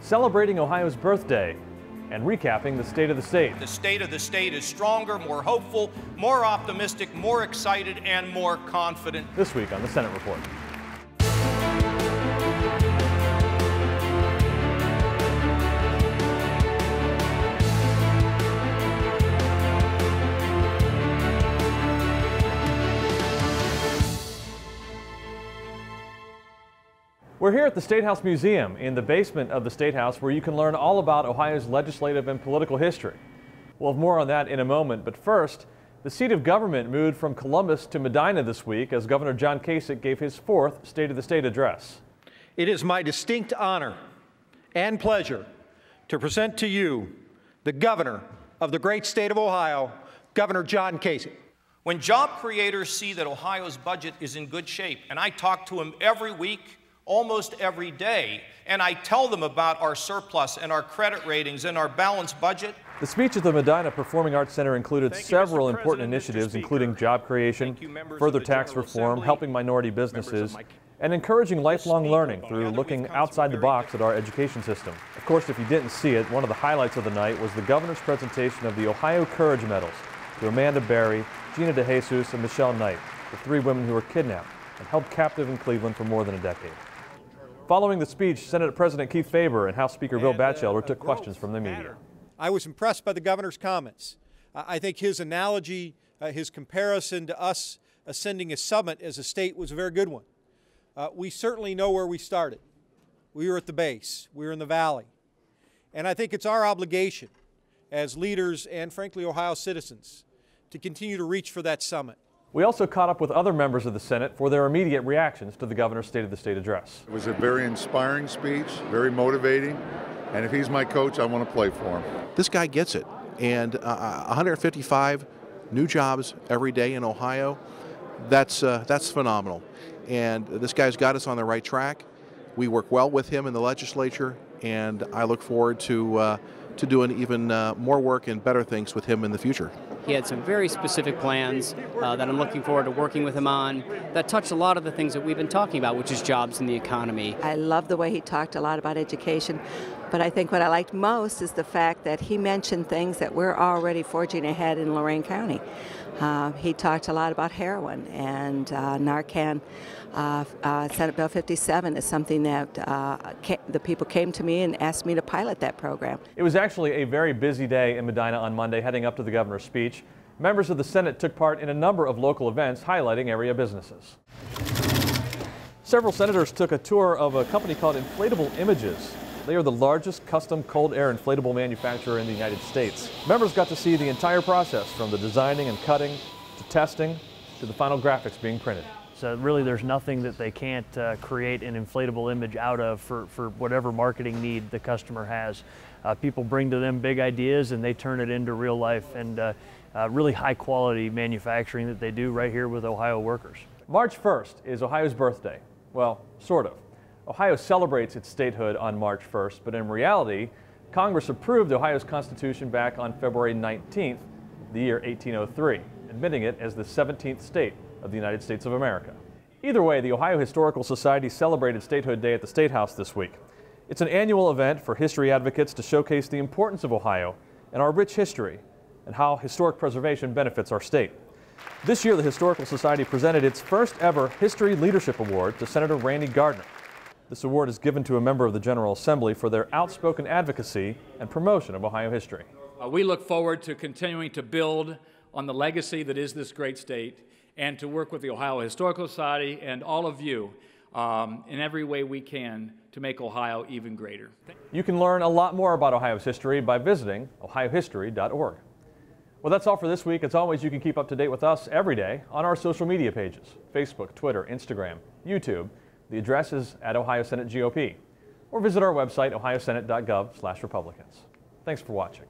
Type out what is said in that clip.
celebrating Ohio's birthday, and recapping the state of the state. The state of the state is stronger, more hopeful, more optimistic, more excited, and more confident. This week on the Senate Report. We're here at the State House Museum in the basement of the State House, where you can learn all about Ohio's legislative and political history. We'll have more on that in a moment, but first, the seat of government moved from Columbus to Medina this week as Governor John Kasich gave his fourth State of the State address. It is my distinct honor and pleasure to present to you the Governor of the great state of Ohio, Governor John Kasich. When job creators see that Ohio's budget is in good shape, and I talk to them every week, almost every day, and I tell them about our surplus and our credit ratings and our balanced budget. The speech at the Medina Performing Arts Center included several important initiatives, including job creation, further tax reform, helping minority businesses, and encouraging lifelong learning through looking outside the box at our education system. Of course, if you didn't see it, one of the highlights of the night was the governor's presentation of the Ohio Courage Medals to Amanda Berry, Gina DeJesus, and Michelle Knight, the three women who were kidnapped and held captive in Cleveland for more than a decade. Following the speech, Senate President Keith Faber and House Speaker Bill Batchelder took questions from the media. I was impressed by the governor's comments. I think his analogy, his comparison to us ascending a summit as a state was a very good one. We certainly know where we started. We were at the base. We were in the valley. And I think it's our obligation as leaders and, frankly, Ohio citizens to continue to reach for that summit. We also caught up with other members of the Senate for their immediate reactions to the governor's State of the State address. It was a very inspiring speech, very motivating, and if he's my coach, I want to play for him. This guy gets it, and 155 new jobs every day in Ohio, that's phenomenal. And this guy's got us on the right track. We work well with him in the legislature, and I look forward to doing even more work and better things with him in the future. He had some very specific plans that I'm looking forward to working with him on that touched a lot of the things that we've been talking about, which is jobs and the economy. I love the way he talked a lot about education, but I think what I liked most is the fact that he mentioned things that we're already forging ahead in Lorain County. He talked a lot about heroin, and Narcan. Senate Bill 57 is something that the people came to me and asked me to pilot that program. It was actually a very busy day in Medina on Monday heading up to the governor's speech. Members of the Senate took part in a number of local events highlighting area businesses. Several senators took a tour of a company called Inflatable Images. They are the largest custom cold air inflatable manufacturer in the United States. Members got to see the entire process, from the designing and cutting to testing to the final graphics being printed. So really there's nothing that they can't create an inflatable image out of for whatever marketing need the customer has. People bring to them big ideas and they turn it into real life, and really high quality manufacturing that they do right here with Ohio workers. March 1st is Ohio's birthday. Well, sort of. Ohio celebrates its statehood on March 1st, but in reality, Congress approved Ohio's Constitution back on February 19th, the year 1803, admitting it as the 17th state of the United States of America. Either way, the Ohio Historical Society celebrated Statehood Day at the State House this week. It's an annual event for history advocates to showcase the importance of Ohio and our rich history and how historic preservation benefits our state. This year, the Historical Society presented its first ever History Leadership Award to Senator Randy Gardner. This award is given to a member of the General Assembly for their outspoken advocacy and promotion of Ohio history. We look forward to continuing to build on the legacy that is this great state, and to work with the Ohio Historical Society and all of you in every way we can to make Ohio even greater. You can learn a lot more about Ohio's history by visiting ohiohistory.org. Well, that's all for this week. As always, you can keep up to date with us every day on our social media pages: Facebook, Twitter, Instagram, YouTube. The address is at Ohio Senate GOP, or visit our website, ohiosenate.gov/Republicans. Thanks for watching.